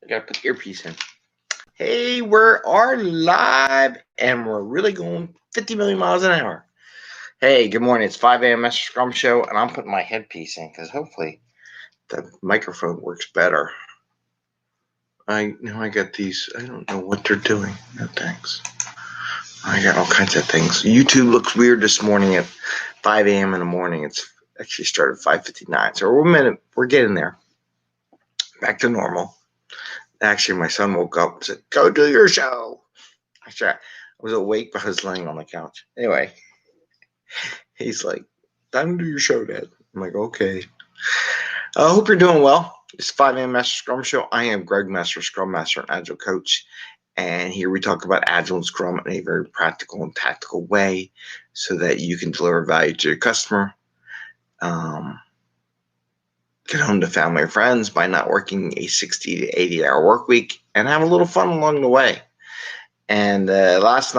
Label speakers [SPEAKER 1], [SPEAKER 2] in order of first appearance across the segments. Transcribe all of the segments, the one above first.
[SPEAKER 1] I gotta put the earpiece in. Hey, we are live and we're really going 50 million miles an hour. Hey, good morning. It's 5 a.m. Mester Scrum Show, and I'm putting my headpiece in because hopefully the microphone works better. I got these. I don't know what they're doing. No thanks. I got all kinds of things. YouTube looks weird this morning at 5 a.m. in the morning. It's actually started at 5:59, so we're getting there. Back to normal. Actually, my son woke up and said, "Go do your show." Actually, I was awake, but I was laying on the couch. Anyway, he's like, "Time to do your show, Dad." I'm like, "Okay." I hope you're doing well. It's 5 a.m. Mester Scrum Show. I am Greg Mester, Scrum Master and Agile Coach. And here we talk about Agile and Scrum in a very practical and tactical way so that you can deliver value to your customer. Get home to family or friends by not working a 60 to 80-hour work week and have a little fun along the way. And this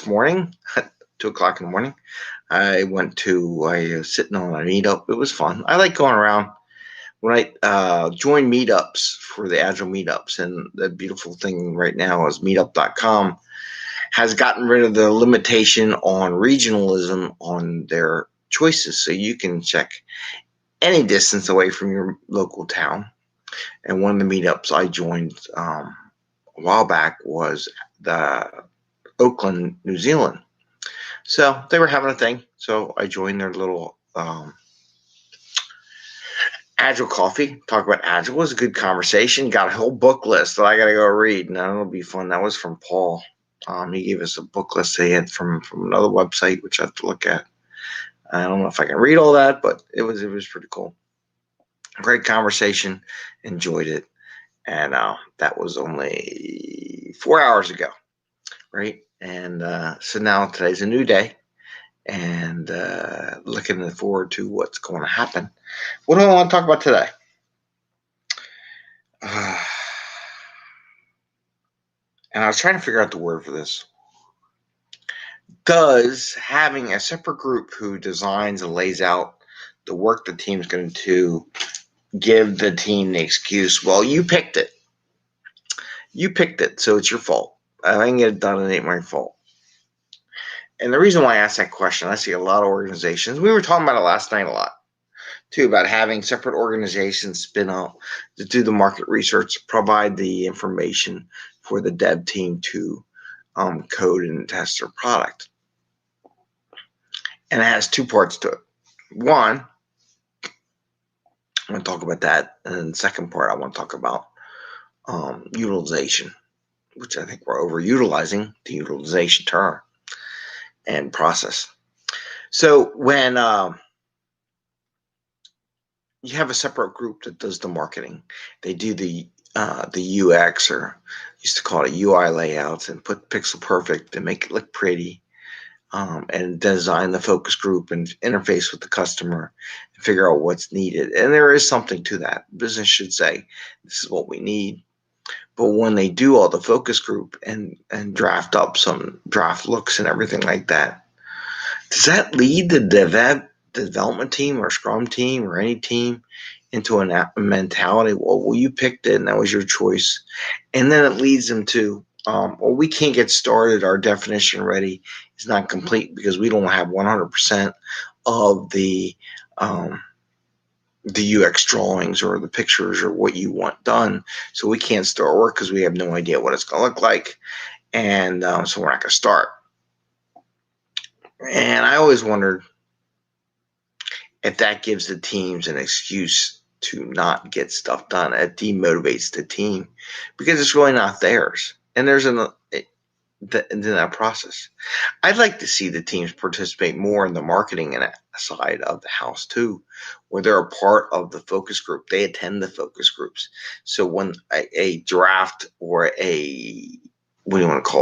[SPEAKER 1] morning, at 2 o'clock in the morning, I was sitting on a meetup. It was fun. I like going around. When I join meetups for the Agile meetups, and the beautiful thing right now is meetup.com has gotten rid of the limitation on regionalism on their choices. So you can check any distance away from your local town. And one of the meetups I joined a while back was the Auckland, New Zealand. So they were having a thing. So I joined their little Agile Coffee. Talk about Agile. It was a good conversation. Got a whole book list that I got to go read. And that'll be fun. That was from Paul. He gave us a book list they had from another website, which I have to look at. I don't know if I can read all that, but it was pretty cool. Great conversation. Enjoyed it. And that was only 4 hours ago, right? And so now today's a new day. And looking forward to what's going to happen. What do I want to talk about today? And I was trying to figure out the word for this. Does having a separate group who designs and lays out the work the team's going to give the team the excuse, well, you picked it. You picked it, so it's your fault. I didn't get it done, it ain't my fault. And the reason why I asked that question, I see a lot of organizations. We were talking about it last night a lot, too, about having separate organizations spin out to do the market research, provide the information for the dev team to code and test their product. And it has two parts to it. One, I want to talk about that. And then the second part, I want to talk about utilization, which I think we're overutilizing the utilization term and process. So when you have a separate group that does the marketing, they do the UX, or used to call it UI layouts, and put pixel perfect and make it look pretty, and design the focus group and interface with the customer and figure out what's needed. And there is something to that. Business should say, this is what we need. But when they do all the focus group and draft up some draft looks and everything like that, does that lead the development team or Scrum team or any team into a mentality, well, you picked it and that was your choice? And then it leads them to, well, we can't get started. Our definition ready is not complete because we don't have 100% of the UX drawings or the pictures or what you want done. So we can't start work because we have no idea what it's going to look like. And so we're not going to start. And I always wondered if that gives the teams an excuse to not get stuff done. It demotivates the team because it's really not theirs. And there's in that process. I'd like to see the teams participate more in the marketing side of the house too, where they're a part of the focus group. They attend the focus groups. So when a draft or a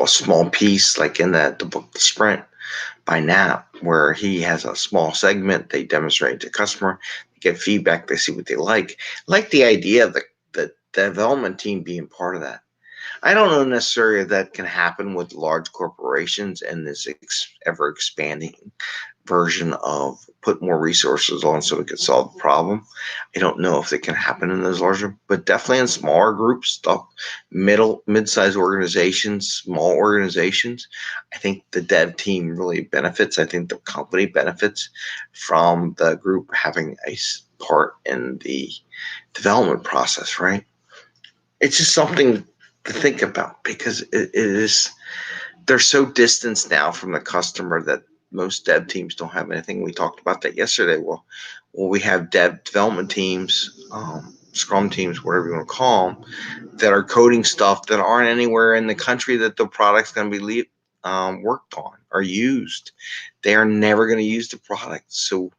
[SPEAKER 1] small piece, like in the book The Sprint by Knapp, where he has a small segment, they demonstrate to the customer, they get feedback, they see what they like. I like the idea of the development team being part of that. I don't know necessarily if that can happen with large corporations and this ever expanding version of put more resources on so we could solve the problem. I don't know if it can happen in those larger, but definitely in smaller groups, mid-sized organizations, small organizations. I think the dev team really benefits. I think the company benefits from the group having a part in the development process, right? It's just something to think about because it is, they're so distanced now from the customer that most dev teams don't have anything. We talked about that yesterday. Well, we have development teams, Scrum teams, whatever you want to call them, that are coding stuff that aren't anywhere in the country that the product's going to be worked on or used. They are never going to use the product. So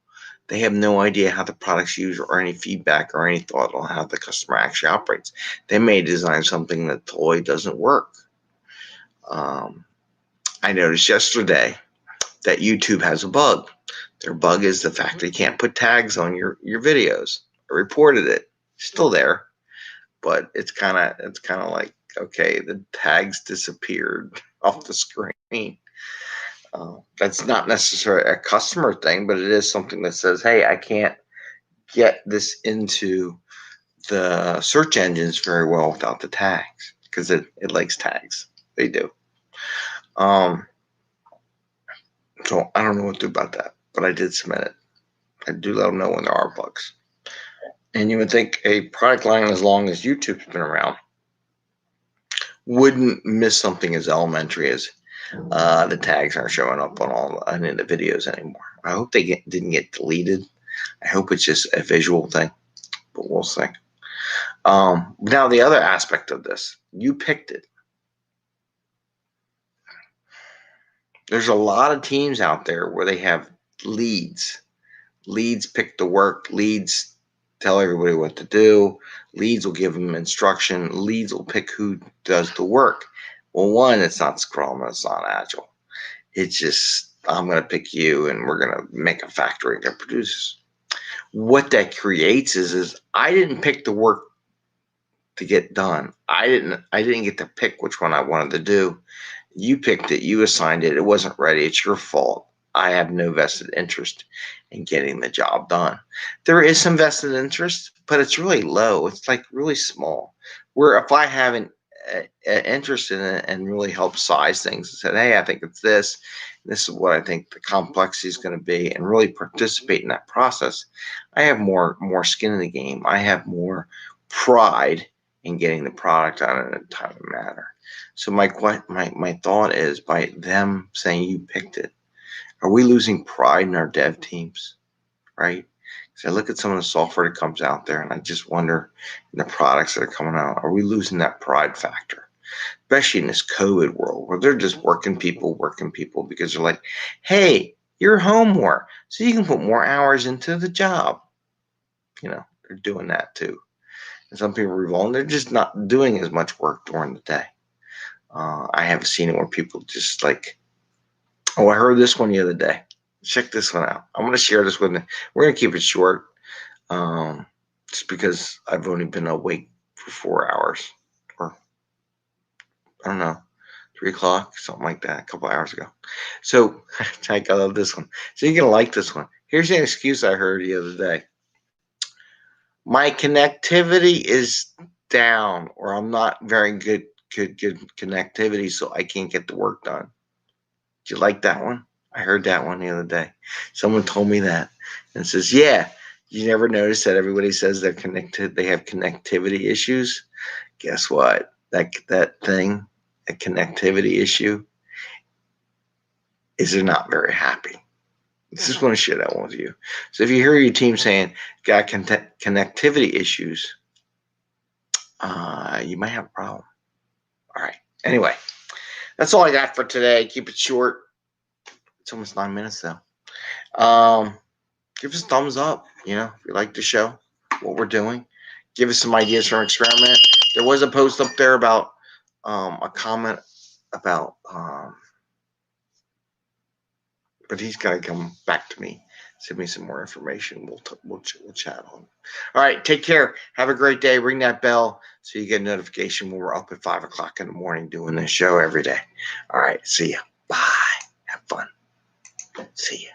[SPEAKER 1] they have no idea how the product's used or any feedback or any thought on how the customer actually operates. They may design something that totally doesn't work. I noticed yesterday that YouTube has a bug. Their bug is the fact that you can't put tags on your videos. I reported it. Still there, but it's kind of like, okay, the tags disappeared off the screen. That's not necessarily a customer thing, but it is something that says, hey, I can't get this into the search engines very well without the tags, because it likes tags. They do. So I don't know what to do about that, but I did submit it. I do let them know when there are bugs. And you would think a product line as long as YouTube's been around wouldn't miss something as elementary as the tags aren't showing up on any of the videos anymore. I hope they didn't get deleted. I hope it's just a visual thing, but we'll see. Now the other aspect of this, you picked it. There's a lot of teams out there where they have leads. Leads pick the work. Leads tell everybody what to do. Leads will give them instruction. Leads will pick who does the work. Well, one, it's not Scrum, it's not Agile. It's just, I'm going to pick you and we're going to make a factory that produces. What that creates is I didn't pick the work to get done. I didn't get to pick which one I wanted to do. You picked it, you assigned it, it wasn't ready, it's your fault. I have no vested interest in getting the job done. There is some vested interest, but it's really low. It's like really small. Where if I have an interest in it and really help size things and said, hey, I think it's this, this is what I think the complexity is going to be, and really participate in that process, I have more skin in the game. I have more pride in getting the product out in a timely manner. So my thought is, by them saying you picked it, are we losing pride in our dev teams, right? Because I look at some of the software that comes out there and I just wonder, in the products that are coming out, are we losing that pride factor? Especially in this COVID world where they're just working people because they're like, hey, you're home more, so you can put more hours into the job. You know, they're doing that too. And some people are revolting. They're just not doing as much work during the day. I have seen it where people just like, oh, I heard this one the other day. Check this one out. I'm going to share this with you. We're going to keep it short, just because I've only been awake for 4 hours, or I don't know, 3 o'clock, something like that, a couple hours ago. So I love this one. So you're going to like this one. Here's an excuse I heard the other day. My connectivity is down, or I'm not very good connectivity, so I can't get the work done. Do you like that one? I heard that one the other day. Someone told me that and says, yeah, you never notice that everybody says they're connected, they have connectivity issues. Guess what? That thing, a connectivity issue, is they're not very happy. I just want to share that one with you. So if you hear your team saying got connectivity issues, you might have a problem. All right. Anyway, that's all I got for today. Keep it short. It's almost 9 minutes though. Give us a thumbs up, if you like the show, what we're doing. Give us some ideas for an experiment. There was a post up there about a comment about, but he's got to come back to me, send me some more information. We'll chat on it. All right, take care. Have a great day. Ring that bell so you get a notification when we're up at 5 o'clock in the morning doing this show every day. All right, see ya. Bye. Have fun. See ya.